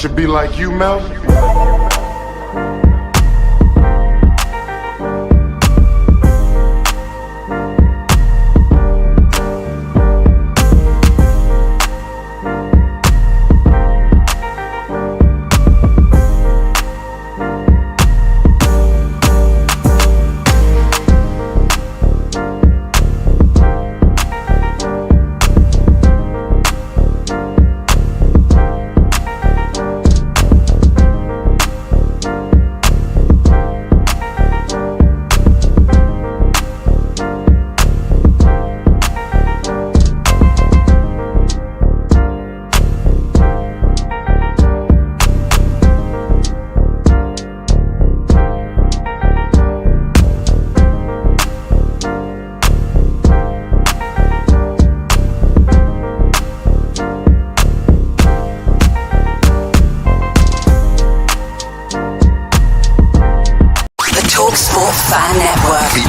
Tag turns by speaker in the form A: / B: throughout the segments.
A: should be like you, Mel.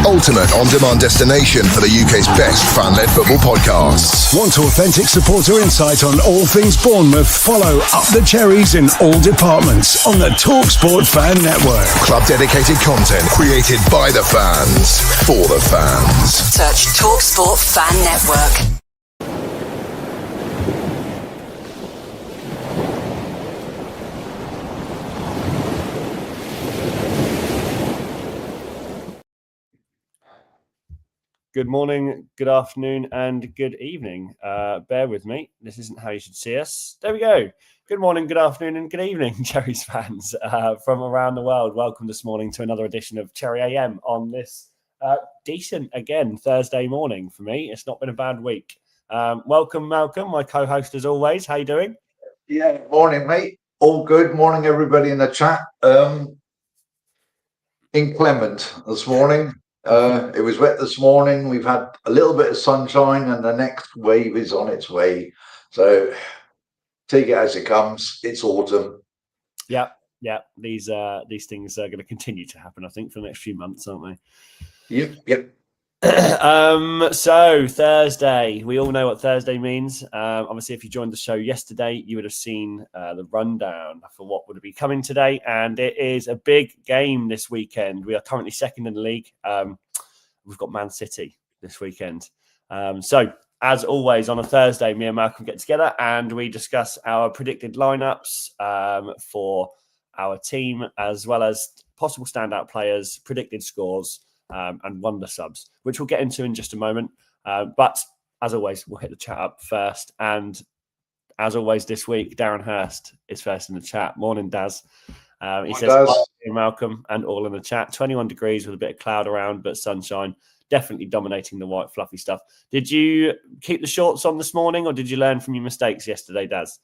B: Ultimate on-demand destination for the UK's best fan-led football podcasts.
C: Want authentic supporter insight on all things Bournemouth? Follow Up the Cherries in all departments on the TalkSport Fan Network.
B: Club-dedicated content created by the fans, for the fans.
D: Search TalkSport Fan Network.
E: Good morning, good afternoon, and good evening. Bear with me. This isn't how you should see us. There we go. Good morning, good afternoon, and good evening, Cherries fans from around the world. Welcome this morning to another edition of Cherry AM on this decent, again, Thursday morning for me. It's not been a bad week. Welcome, Malcolm, my co-host as always. How you doing?
F: Yeah, morning, mate. All good. Morning, everybody in the chat. Inclement this morning. It was wet this morning. We've had a little bit of sunshine and the next wave is on its way. So take it as it comes. It's autumn.
E: Yeah. These things are going to continue to happen, I think, for the next few months, aren't they?
F: Yep.
E: So Thursday, we all know what Thursday means. Obviously, if you joined the show yesterday, you would have seen the rundown for what would be coming today, and it is a big game this weekend. We are currently second in the league. We've got Man City this weekend. So as always, on a Thursday, me and Malcolm get together and we discuss our predicted lineups for our team, as well as possible standout players, predicted scores, and wonder subs, which we'll get into in just a moment. But as always, we'll hit the chat up first. And as always this week, Darren Hurst is first in the chat. Morning, Daz. He says, "Hi, Malcolm," and all in the chat. 21 degrees with a bit of cloud around, but sunshine. Definitely dominating the white fluffy stuff. Did you keep the shorts on this morning, or did you learn from your mistakes yesterday, Daz?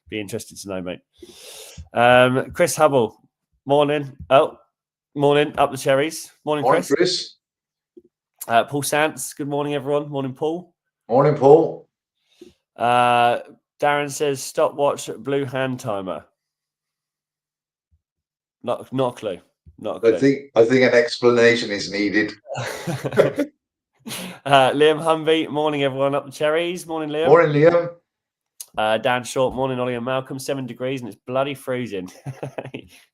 E: Be interested to know, mate. Chris Hubble, morning. Morning, up the Cherries. Morning, Chris. Paul Sants, good morning, everyone. Morning, Paul.
F: Morning, Paul.
E: Darren says, stopwatch blue hand timer. Not a clue.
F: I think an explanation is needed.
E: Liam Humvey, morning, everyone. Up the Cherries. Morning, Liam.
F: Morning, Liam.
E: Dan Short, morning, Ollie and Malcolm. 7 degrees and it's bloody freezing.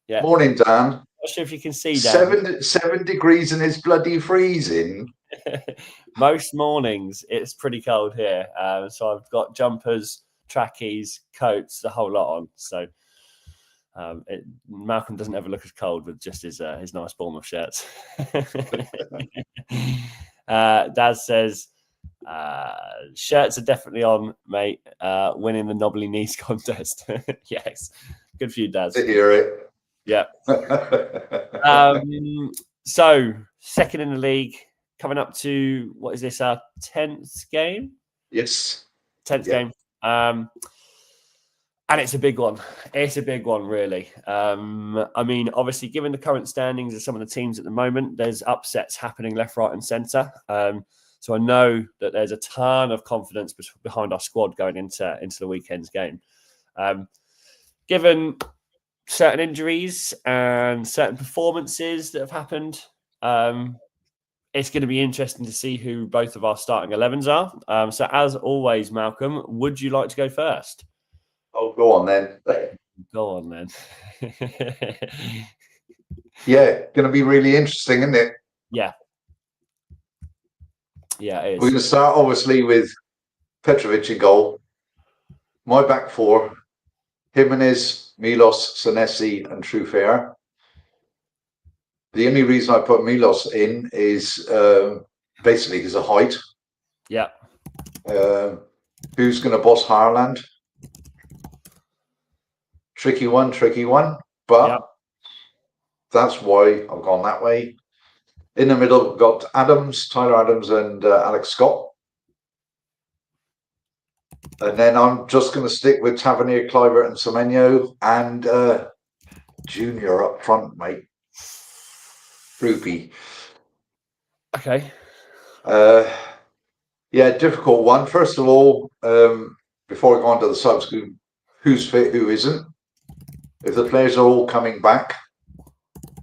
E: Yeah.
F: Morning, Dan.
E: Not sure if you can see, Dan.
F: 7 degrees and it's bloody freezing.
E: Most mornings it's pretty cold here, so I've got jumpers, trackies, coats, the whole lot on. So Malcolm doesn't ever look as cold with just his nice Bournemouth shirts. Daz says shirts are definitely on, mate. Winning the knobbly knees contest. Yes, good for you, Daz.
F: To hear it.
E: Yeah. So second in the league, coming up to, what is this, our 10th game?
F: Yes.
E: 10th game. And it's a big one. It's a big one, really. I mean, obviously, given the current standings of some of the teams at the moment, there's upsets happening left, right and centre. So I know that there's a ton of confidence behind our squad going into the weekend's game. Given certain injuries and certain performances that have happened, it's going to be interesting to see who both of our starting 11s are. So as always, Malcolm, would you like to go first?
F: Oh, go on then.
E: Go on then.
F: Yeah, going to be really interesting, isn't it?
E: Yeah. Yeah, it is.
F: We're going to start obviously with Petrovic in goal. My back four: Jimenez, Milos, Senesi, and Truffert. The only reason I put Milos in is basically his height.
E: Yeah.
F: Who's going to boss Haaland? Tricky one, but that's why I've gone that way. In the middle, we've got Tyler Adams, and Alex Scott. And then I'm just going to stick with Tavernier, Kluivert, and Semenyo, and Junior up front, mate. Rupee.
E: Okay.
F: Yeah, difficult one. First of all, before I go on to the subs, who's fit, who isn't? If the players are all coming back,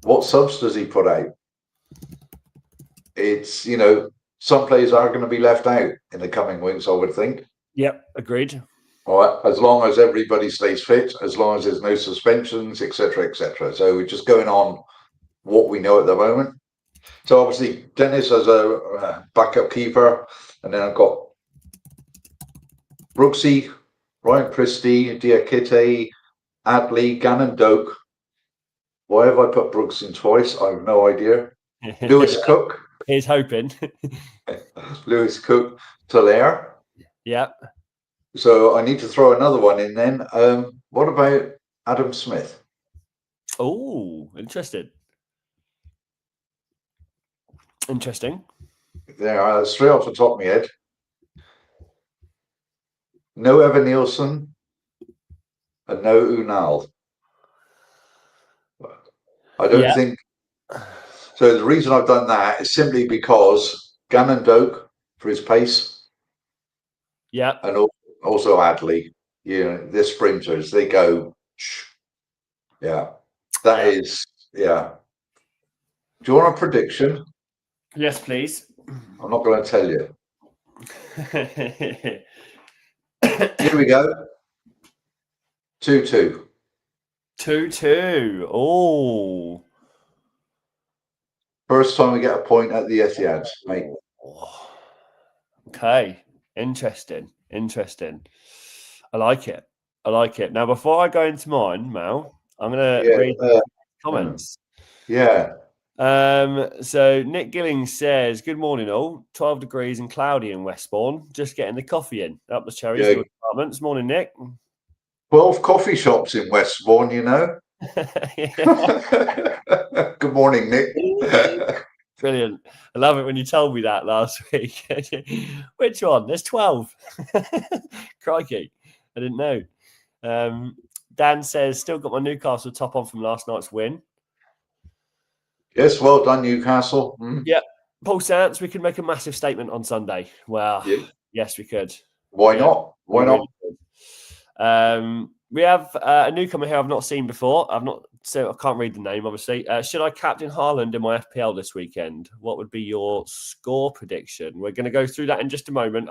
F: what subs does he put out? It's, some players are going to be left out in the coming weeks, I would think.
E: Yep, agreed.
F: All right, as long as everybody stays fit, as long as there's no suspensions, etc., etc. So we're just going on what we know at the moment. So obviously Dennis as a backup keeper, and then I've got Brooksy, Ryan Christie, Diakite, Adley, Gannon Doak. Why have I put Brooks in twice? I have no idea. Lewis Cook.
E: He's hoping.
F: Lewis Cook, Talaire.
E: Yep.
F: So I need to throw another one in then. What about Adam Smith?
E: Oh, interesting.
F: There, straight off the top of my head. No Evan Nielsen and no Unal. I don't think. So the reason I've done that is simply because Gannon Doak for his pace.
E: Yeah.
F: And also Adley. They're sprinters. They go. Yeah. That is. Yeah. Do you want a prediction?
E: Yes, please.
F: I'm not going to tell you. Here we go. 2-2.
E: 2-2. Oh.
F: First time we get a point at the Etihad, mate.
E: Okay. Interesting. I like it. Now, before I go into mine, Mal, I'm going to read the comments.
F: Yeah.
E: So Nick Gilling says, good morning all. 12 degrees and cloudy in Westbourne. Just getting the coffee in. Up the Cherries apartments. Morning, Nick.
F: 12 coffee shops in Westbourne, Good morning, Nick.
E: Brilliant. I love it when you told me that last week. Which one? There's 12. Crikey. I didn't know. Dan says, still got my Newcastle top on from last night's win.
F: Yes, well done, Newcastle.
E: Yeah. Paul Sants, we could make a massive statement on Sunday. Well, yes, we could.
F: Why not? Why not?
E: We have a newcomer here I've not seen before. I can't read the name, obviously. Should I captain Haaland in my FPL this weekend? What would be your score prediction? We're going to go through that in just a moment.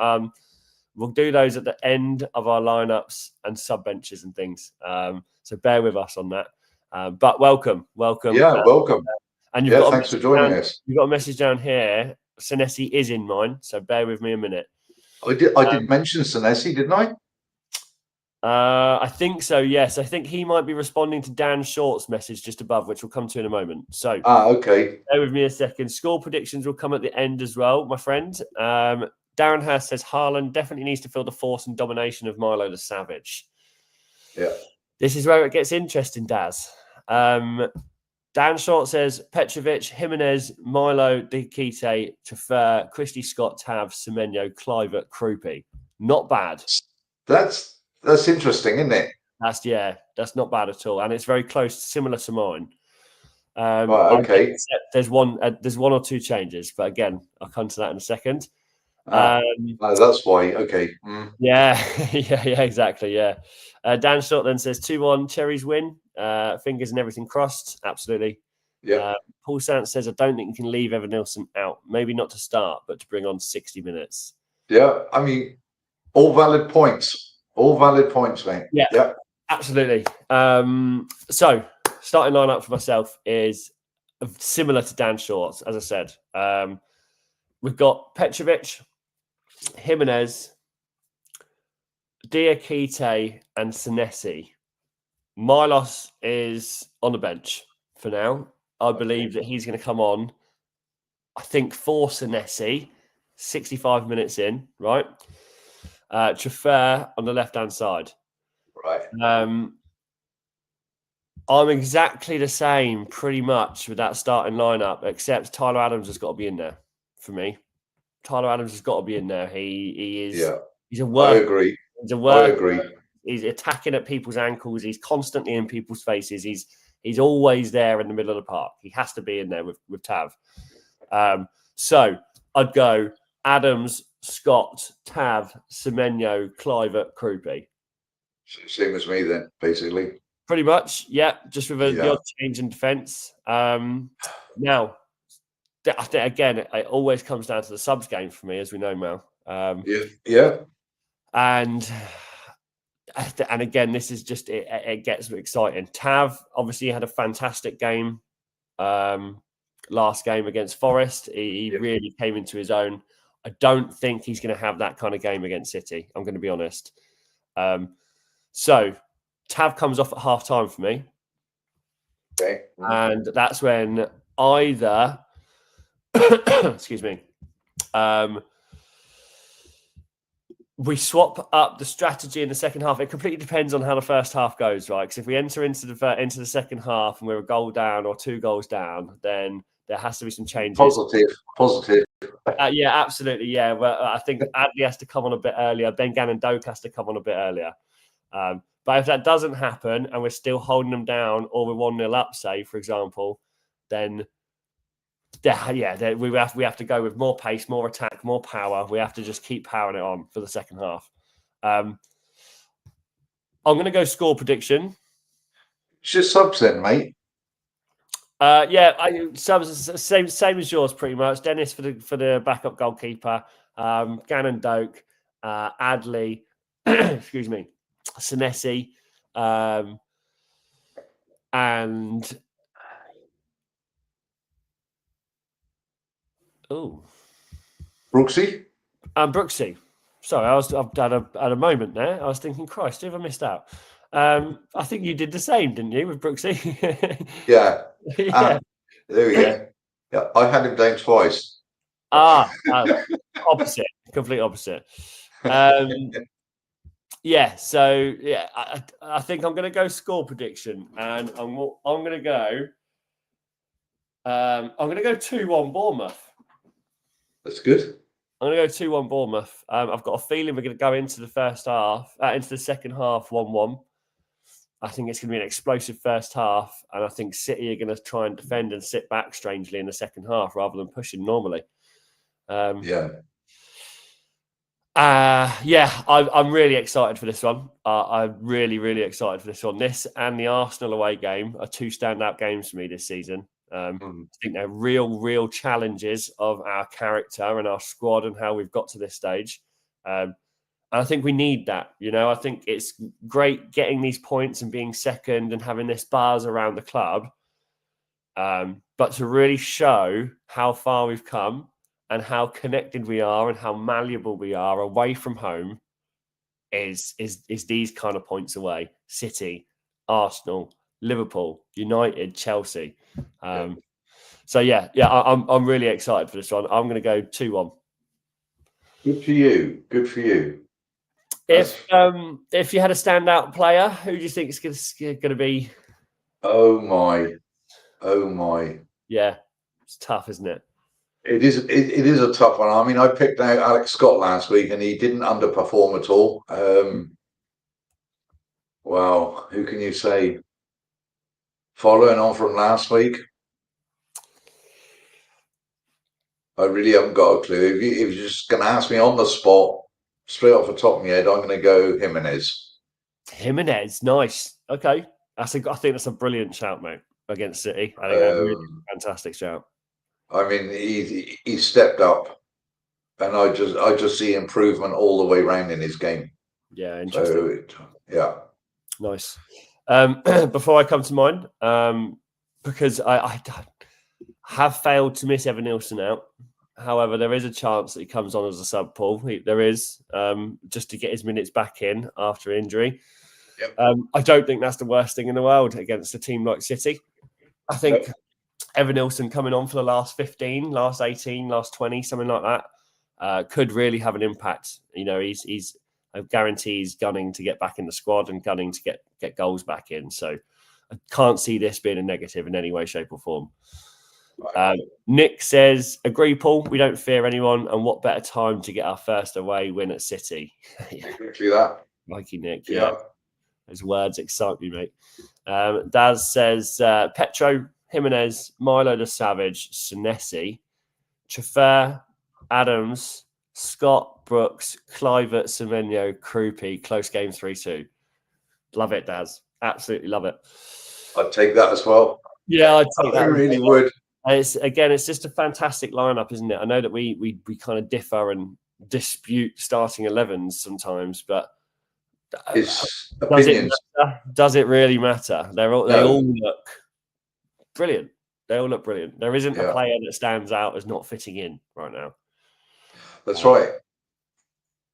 E: We'll do those at the end of our lineups and sub benches and things. So bear with us on that. But welcome.
F: Yeah, welcome.
E: And
F: thanks for joining us.
E: You've got a message down here. Senesi is in mine, so bear with me a minute.
F: I did mention Senesi, didn't I?
E: I think so, yes. I think he might be responding to Dan Short's message just above, which we'll come to in a moment. So,
F: okay.
E: Bear with me a second. Score predictions will come at the end as well, my friend. Darren Hurst says Haaland definitely needs to feel the force and domination of Milo the Savage.
F: Yeah.
E: This is where it gets interesting, Daz. Dan Short says Petrovic, Jimenez, Milo, Diakite, Truffert, Christie, Scott, Tav, Semenyo, Kluivert, Krupi. Not bad.
F: That's interesting, isn't it?
E: That's not bad at all, and it's very close, similar to mine.
F: Right, okay.
E: There's one or two changes, but again, I'll come to that in a second.
F: That's why. Okay.
E: Yeah, exactly. Yeah. Dan Short then says 2-1 Cherries win. Fingers and everything crossed. Absolutely.
F: Yeah.
E: Paul Sant says, I don't think you can leave Evan Nielsen out. Maybe not to start, but to bring on 60 minutes.
F: Yeah. I mean, all valid points. All valid points, mate.
E: Yeah. Absolutely. So, starting lineup for myself is similar to Dan Short's, as I said. We've got Petrovic, Jimenez, Diakite, and Senesi. Milos is on the bench for now. I believe that he's going to come on, I think, for Senesi, 65 minutes in, right? Trafer on the left-hand side.
F: Right.
E: I'm exactly the same, pretty much, with that starting lineup, except Tyler Adams has got to be in there for me. Tyler Adams has got to be in there. He is.
F: Yeah.
E: He's a work.
F: I agree.
E: He's a work.
F: I agree.
E: He's attacking at people's ankles. He's constantly in people's faces. He's always there in the middle of the park. He has to be in there with Tav. So I'd go Adams, Scott, Tav, Semenyo, Clivert, Krupi.
F: Same as me then, basically.
E: Pretty much, yeah. Just with the odd change in defence. Now, I think, again, it always comes down to the subs game for me, as we know, Mel.
F: Yeah.
E: And again, this is just it gets exciting. Tav obviously had a fantastic game last game against Forest. He really came into his own. I don't think he's going to have that kind of game against City. I'm going to be honest. So Tav comes off at half time for me.
F: Okay.
E: And that's when either excuse me. We swap up the strategy in the second half. It completely depends on how the first half goes, right? Because if we enter into the second half and we're a goal down or 2 goals down, then there has to be some changes.
F: Positive.
E: Yeah, absolutely. Yeah, well, I think Adley has to come on a bit earlier. Ben Gannon Doak has to come on a bit earlier. But if that doesn't happen and we're still holding them down, or we're 1-0 up, say, for example, then we have to go with more pace, more attack, more power. We have to just keep powering it on for the second half. I'm going to go score prediction.
F: It's just subs then, mate.
E: Subs same as yours, pretty much. Dennis for the backup goalkeeper. Gannon Doak, Adley, excuse me, Senesi, and
F: Brooksy.
E: Brooksy. Sorry, I've had a moment there. I was thinking, Christ, who have I missed out? I think you did the same, didn't you, with Brooksy?
F: Yeah.
E: Yeah.
F: There we go. Yeah, I had him down twice.
E: Opposite, complete opposite. Yeah, so yeah, I think I'm going to go score prediction, and I'm going to go 2-1 Bournemouth.
F: That's good.
E: I'm going to go 2-1 Bournemouth. I've got a feeling we're going to go into the second half 1-1. I think it's going to be an explosive first half, and I think City are going to try and defend and sit back strangely in the second half rather than pushing normally. I'm really excited for this one. I'm really, really excited for this one. This and the Arsenal away game are 2 standout games for me this season. I think they're real challenges of our character and our squad and how we've got to this stage. And I think we need that. I think it's great getting these points and being second and having this buzz around the club. But to really show how far we've come and how connected we are and how malleable we are away from home is these kind of points away. City, Arsenal, Liverpool, United, Chelsea. I'm really excited for this one. I'm going to go 2-1.
F: Good for you.
E: If you had a standout player, who do you think is going to be?
F: Oh my!
E: Yeah, it's tough, isn't it?
F: It is a tough one. I mean, I picked out Alex Scott last week, and he didn't underperform at all. Wow, who can you say? Following on from last week, I really haven't got a clue. If you're just going to ask me on the spot, straight off the top of my head, I'm going to go Jimenez.
E: Jimenez, nice. Okay, I think that's a brilliant shout, mate. Against City, I think that's a really fantastic shout.
F: I mean, he stepped up, and I just see improvement all the way around in his game.
E: Yeah, interesting. Nice. Before I come to mine, because I have failed to miss Evan Nielsen out. However, there is a chance that he comes on as a sub, Paul. There is, just to get his minutes back in after injury.
F: Yep.
E: I don't think that's the worst thing in the world against a team like City. I think Evan Nielsen coming on for the last 15, last 18, last 20, something like that, could really have an impact. You know, he's I guarantee he's gunning to get back in the squad and gunning to get goals back in. So I can't see this being a negative in any way, shape or form. Nick says, agree, Paul. We don't fear anyone, and what better time to get our first away win at City?
F: Exactly that.
E: Like you, Nick. Yeah. Those words excite me, mate. Daz says, Petro, Jimenez, Milo the Savage, Senesi, Chafer, Adams, Scott, Brooks, Clivert, Semenyo, Krupi, close game 3-2. Love it, Daz. Absolutely love it.
F: I'd take that as well.
E: Yeah, I'd take that.
F: I really would.
E: It's just a fantastic lineup, isn't it? I know that we kind of differ and dispute starting 11s sometimes, but
F: It's opinions.
E: Does it really matter? They all look brilliant. They all look brilliant. There isn't a player that stands out as not fitting in right now.
F: That's right.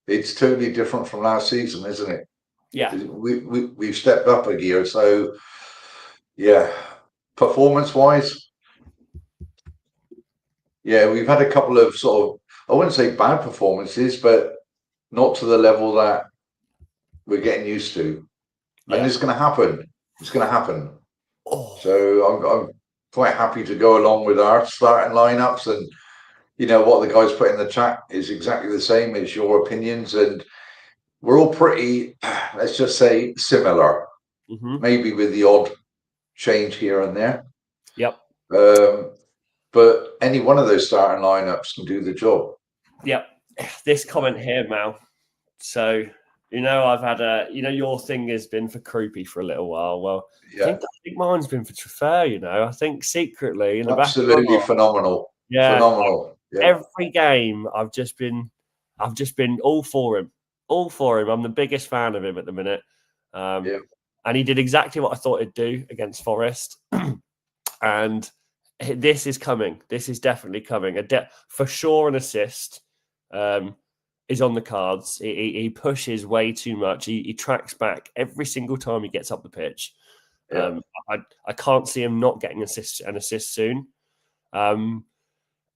F: It's totally different from last season, isn't it?
E: Yeah.
F: We've stepped up a gear. So, yeah, performance-wise, yeah, we've had a couple of sort of, I wouldn't say bad performances, but not to the level that we're getting used to. And it's going to happen. It's going to happen. So I'm quite happy to go along with our starting lineups, and you know what the guys put in the chat is exactly the same as your opinions, and we're all pretty, let's just say, similar. Maybe with the odd change here and there.
E: Yep.
F: But any one of those starting lineups can do the job.
E: Yep. This comment here, Mal. So, you know, I've had your thing has been for Krupi for a little while. Well, I think mine's been for Trafer, you know. I think secretly in the
F: absolutely
E: back
F: phenomenal.
E: Yeah.
F: Phenomenal. Yeah.
E: Every game I've just been all for him. All for him. I'm the biggest fan of him at the minute. And he did exactly what I thought he'd do against Forest. And this is coming. This is definitely coming. For sure, an assist is on the cards. He pushes way too much. He tracks back every single time he gets up the pitch. I can't see him not getting an assist soon.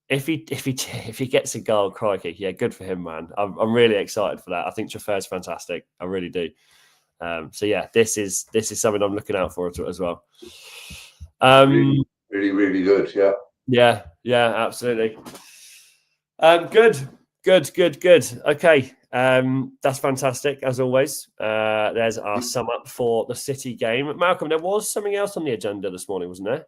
E: If he gets a goal, crikey, yeah, good for him, man. I'm really excited for that. I think Trafer's fantastic. I really do. So yeah, this is something I'm looking out for as well.
F: Really, really good.
E: Yeah, absolutely. Good. Okay, that's fantastic as always. There's our sum up for the City game. Malcolm, there was something else on the agenda this morning, wasn't there?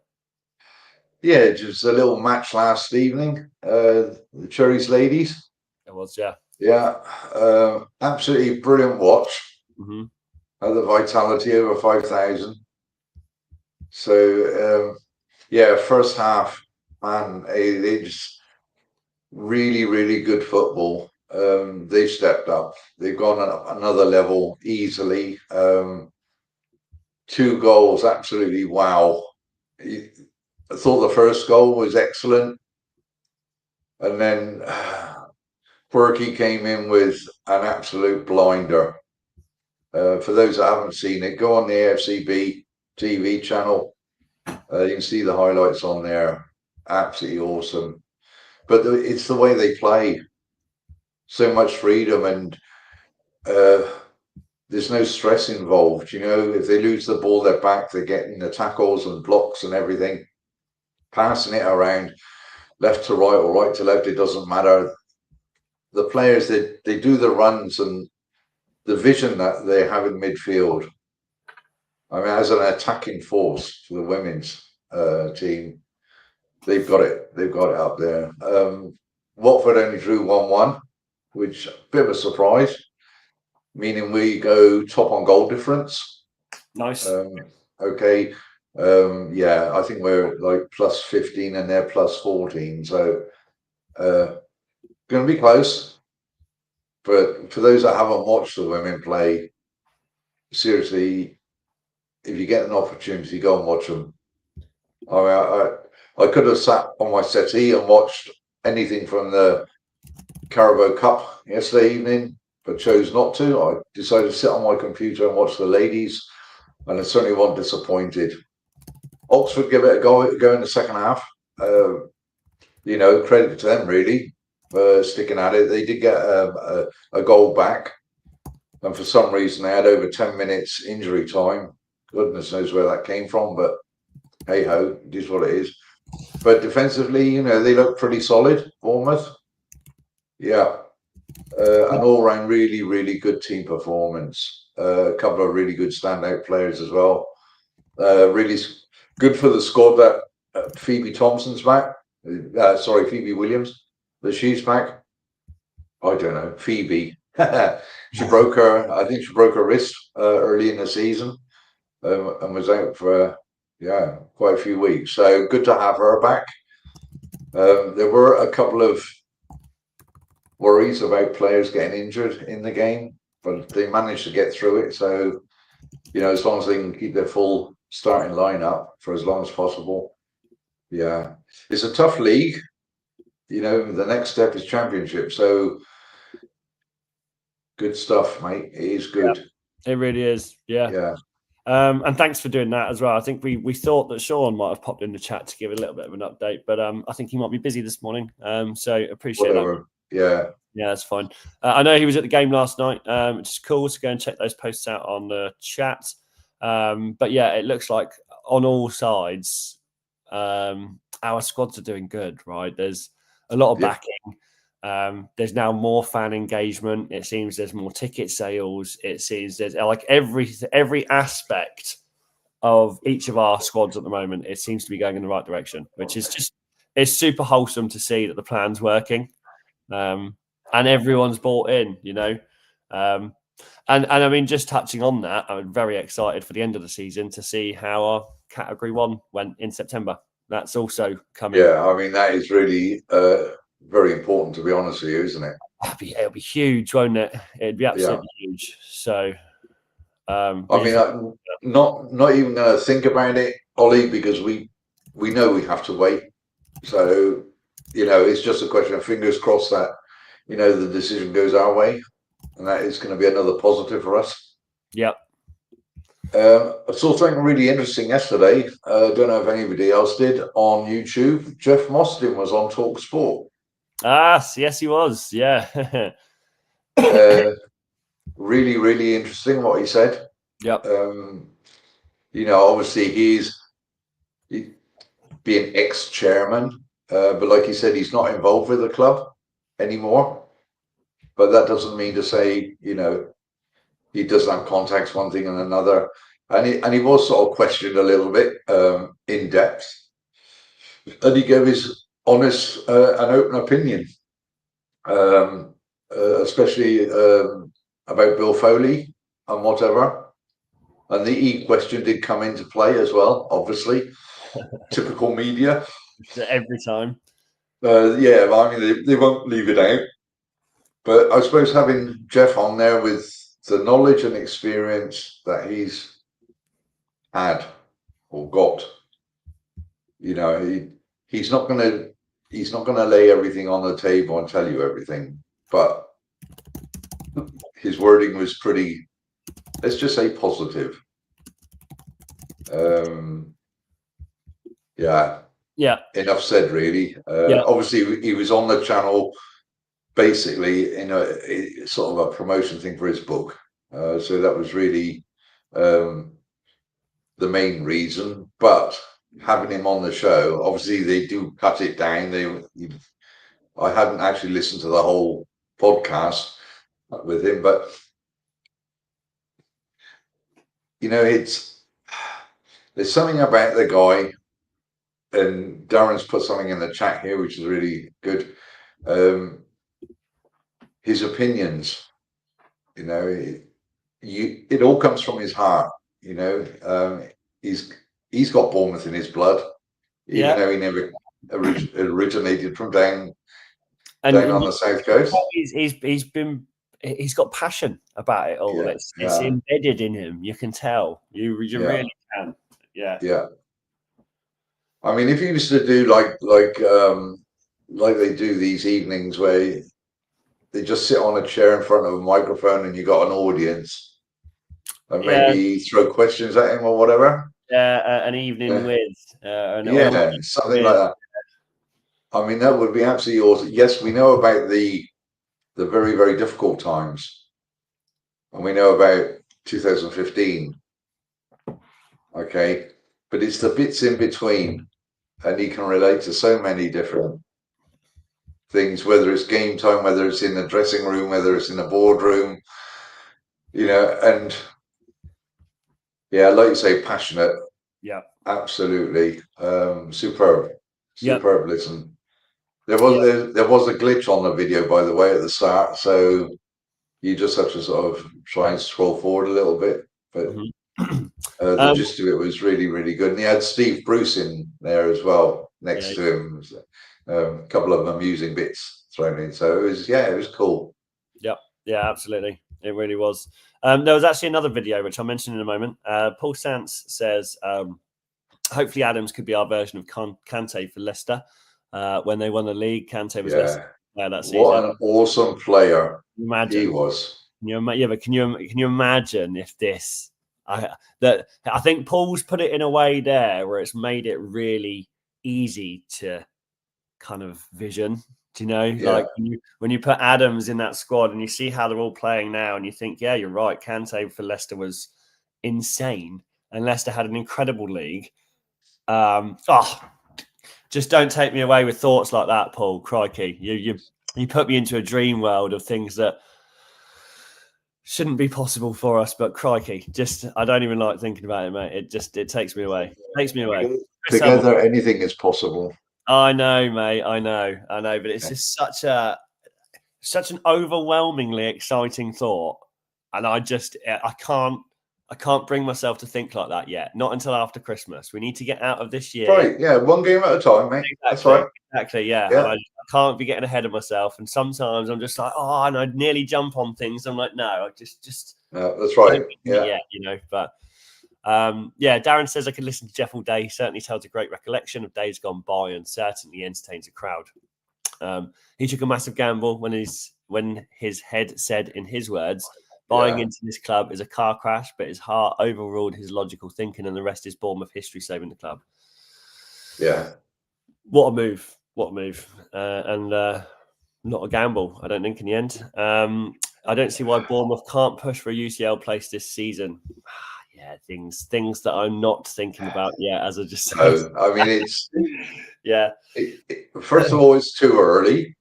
F: Yeah, just a little match last evening. The Cherries ladies.
E: It was, yeah.
F: Yeah, absolutely brilliant watch. The vitality over 5,000. So, first half, man, they just really, really good football. They've stepped up. They've gone another level easily. 2 goals, absolutely wow. I thought the first goal was excellent. And then Berkey came in with an absolute blinder. For those that haven't seen it, go on the AFC TV channel. You can see the highlights on there. Absolutely awesome. But it's the way they play. So much freedom, and there's no stress involved. You know, if they lose the ball, they're back. They're getting the tackles and blocks and everything. Passing it around left to right or right to left, it doesn't matter. The players, they do the runs and the vision that they have in midfield. I mean, as an attacking force for the women's team, they've got it. They've got it up there. Watford only drew 1-1, which a bit of a surprise, meaning we go top on goal difference.
E: Nice.
F: Okay. I think we're like plus 15 and they're plus 14. So going to be close. But for those that haven't watched the women play, seriously, if you get an opportunity, go and watch them. I could have sat on my settee and watched anything from the Carabao Cup yesterday evening, but chose not to. I decided to sit on my computer and watch the ladies, and I certainly wasn't disappointed. Oxford give it a go in the second half. Credit to them really for sticking at it. They did get a goal back, and for some reason they had over 10 minutes injury time. Goodness knows where that came from, but hey ho, it is what it is. But defensively, they look pretty solid, Bournemouth. Yeah. An all-round really, really good team performance. A couple of really good standout players as well. Really good for the squad that Phoebe Thompson's back. Phoebe Williams. That she's back. I don't know. Phoebe. She broke her wrist early in the season and was out for quite a few weeks. So good to have her back. There were a couple of worries about players getting injured in the game, but they managed to get through it. So, as long as they can keep their full starting lineup for as long as possible. Yeah. It's a tough league. The next step is Championship. So good stuff, mate. It is good.
E: Yeah, it really is. Yeah.
F: Yeah.
E: And thanks for doing that as well. I think we thought that Sean might have popped in the chat to give a little bit of an update, but I think he might be busy this morning. So appreciate that.
F: Yeah.
E: Yeah, that's fine. I know he was at the game last night, which is cool. So go and check those posts out on the chat. But yeah, it looks like on all sides, our squads are doing good, right? There's a lot of backing. There's now more fan engagement. It seems there's more ticket sales. It seems there's like every aspect of each of our squads at the moment. It seems to be going in the right direction, which is it's super wholesome to see that the plan's working. And everyone's bought in, and I mean, just touching on that, I'm very excited for the end of the season to see how our Category 1 went in September. That's also coming.
F: Yeah, I mean, that is really very important, to be honest with you, isn't it?
E: It'll be huge, won't it? It'd be absolutely huge. So,
F: I mean, I'm not even going to think about it, Ollie, because we know we have to wait. So, it's just a question of fingers crossed that, the decision goes our way, and that is going to be another positive for us.
E: Yep.
F: I saw something really interesting yesterday. I don't know if anybody else did on YouTube. Jeff Mostyn was on Talk Sport.
E: Yes, he was. Yeah.
F: Really, really interesting what he said.
E: Yep.
F: Obviously he's being ex-chairman, but like he said, he's not involved with the club anymore. But that doesn't mean to say, he doesn't have contacts, one thing and another. And he was sort of questioned a little bit in depth. And he gave his honest and open opinion, especially about Bill Foley and whatever. And the E question did come into play as well, obviously. Typical media.
E: Every time.
F: Yeah, I mean, they won't leave it out. But I suppose having Jeff on there with the knowledge and experience that he's had or got, he's not gonna lay everything on the table and tell you everything. But his wording was pretty, let's just say, positive.
E: Yeah.
F: Enough said, really. Obviously, he was on the channel basically in a sort of a promotion thing for his book. So that was really the main reason. But having him on the show, obviously they do cut it down. I hadn't actually listened to the whole podcast with him, but there's something about the guy, and Darren's put something in the chat here which is really good. His opinions, it all comes from his heart. He's got Bournemouth in his blood, even though he never originated from down on the south coast.
E: He's been he's got passion about it all. It's embedded in him. You can tell. You really can. Yeah.
F: Yeah. I mean, if you used to do like they do these evenings where they just sit on a chair in front of a microphone and you got an audience, and maybe throw questions at him or whatever.
E: Yeah, an evening with
F: something like that. I mean, that would be absolutely awesome. Yes, we know about the very, very difficult times, and we know about 2015. Okay, but it's the bits in between, and you can relate to so many different things, whether it's game time, whether it's in the dressing room, whether it's in the boardroom, and like you say, passionate.
E: Yeah,
F: absolutely. Superb. Listen, there was a glitch on the video, by the way, at the start, so you just have to sort of try and scroll forward a little bit, but the gist of it was really, really good. And he had Steve Bruce in there as well next to him. A couple of amusing bits thrown in, so it was cool.
E: Yeah, absolutely, it really was. There was actually another video which I'll mention in a moment. Paul Sants says, hopefully Adams could be our version of Kante for Leicester. When they won the league, Kante was Leicester that season.
F: What an awesome player
E: he
F: was.
E: But can you imagine if this? I think Paul's put it in a way there where it's made it really easy to kind of vision. Do you know? Like when you put Adams in that squad and you see how they're all playing now, and you think, yeah, you're right. Kante for Leicester was insane, and Leicester had an incredible league. Just don't take me away with thoughts like that, Paul. Crikey, you put me into a dream world of things that shouldn't be possible for us. But crikey, I don't even like thinking about it, mate. It takes me away.
F: Together, anything is possible.
E: I know, mate. I know. But it's just such an overwhelmingly exciting thought, and I can't bring myself to think like that yet. Not until after Christmas. We need to get out of this year.
F: Right, yeah, one game at a time, mate.
E: Exactly,
F: that's right.
E: Exactly, yeah. And I can't be getting ahead of myself. And sometimes I'm just like, and I nearly jump on things. I'm like, no, I just.
F: That's right.
E: Yeah, but. Darren says I could listen to Jeff all day. He certainly tells a great recollection of days gone by and certainly entertains a crowd. He took a massive gamble when his head said, in his words, buying into this club is a car crash, but his heart overruled his logical thinking, and the rest is Bournemouth history saving the club.
F: Yeah.
E: What a move. And not a gamble, I don't think, in the end. I don't see why Bournemouth can't push for a UCL place this season. Things that I'm not thinking about yet, as I just said.
F: No, I mean, it's first of all, it's too early.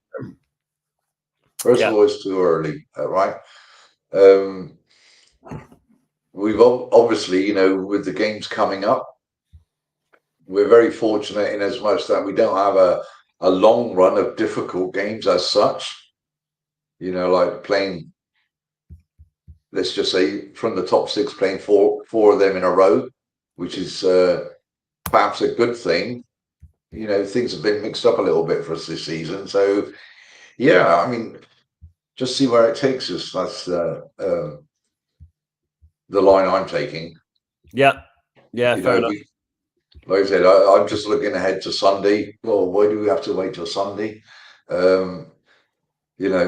F: Right? We've obviously, with the games coming up, we're very fortunate in as much that we don't have a long run of difficult games as such. Like playing, let's just say, from the top six, playing four of them in a row, which is perhaps a good thing. Things have been mixed up a little bit for us this season. So, I mean, just see where it takes us. That's the line I'm taking.
E: Yeah, fair enough.
F: Like I said, I'm just looking ahead to Sunday. Well, why do we have to wait till Sunday?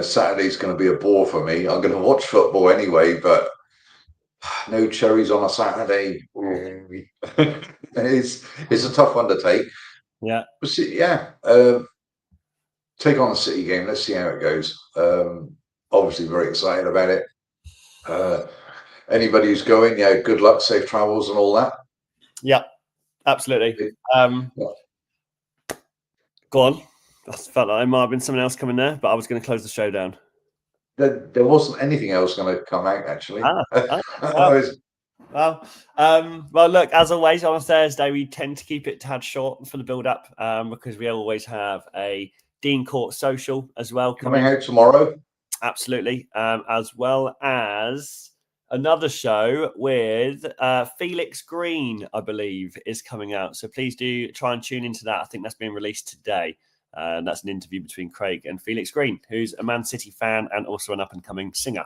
F: Saturday's going to be a bore for me. I'm going to watch football anyway, but no Cherries on a Saturday. It's a tough one to take.
E: Yeah.
F: But take on the City game. Let's see how it goes. Obviously very excited about it. Anybody who's going, good luck, safe travels and all that.
E: Yeah, absolutely. Go on. I felt like there might have been someone else coming there, but I was going to close the show down.
F: There wasn't anything else going to come out, actually.
E: Well, look, as always, on a Thursday, we tend to keep it tad short for the build-up because we always have a Dean Court social as well.
F: Coming out tomorrow.
E: Absolutely. As well as another show with Felix Green, I believe, is coming out. So please do try and tune into that. I think that's being released today. And that's an interview between Craig and Felix Green, who's a Man City fan and also an up-and-coming singer.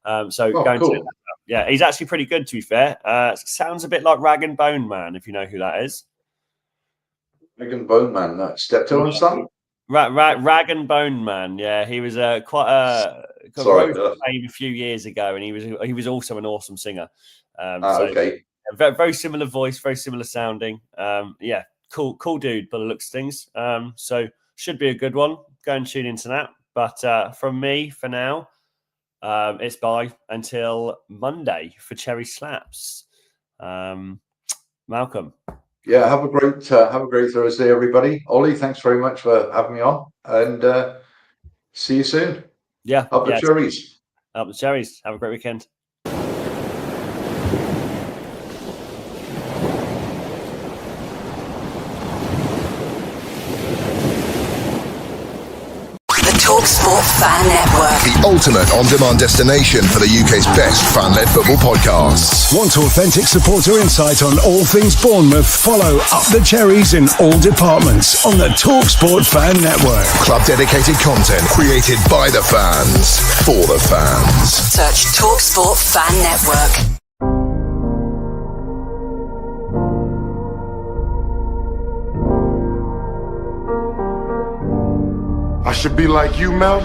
E: Go and check that out. Yeah, he's actually pretty good, to be fair. Sounds a bit like Rag and Bone Man, if you know who that is.
F: Rag and Bone Man, that Steptoe and Son?
E: Rag and Bone Man, yeah. He was quite a a few years ago, and he was also an awesome singer.
F: Okay.
E: Very similar voice, very similar sounding. Cool dude by the looks of things. So should be a good one. Go and tune into that. But from me for now, it's bye until Monday for Cherry Slaps. Malcolm.
F: Yeah, have a great Thursday, everybody. Ollie, thanks very much for having me on, and see you soon.
E: Yeah,
F: up the Cherries.
E: Up the Cherries. Have a great weekend.
D: TalkSport Fan Network.
B: The ultimate on-demand destination for the UK's best fan-led football podcasts.
C: Want authentic supporter insight on all things Bournemouth? Follow Up the Cherries in all departments on the TalkSport Fan Network.
B: Club-dedicated content created by the fans, for the fans.
D: Search TalkSport Fan Network.
A: I should be like you, Mel.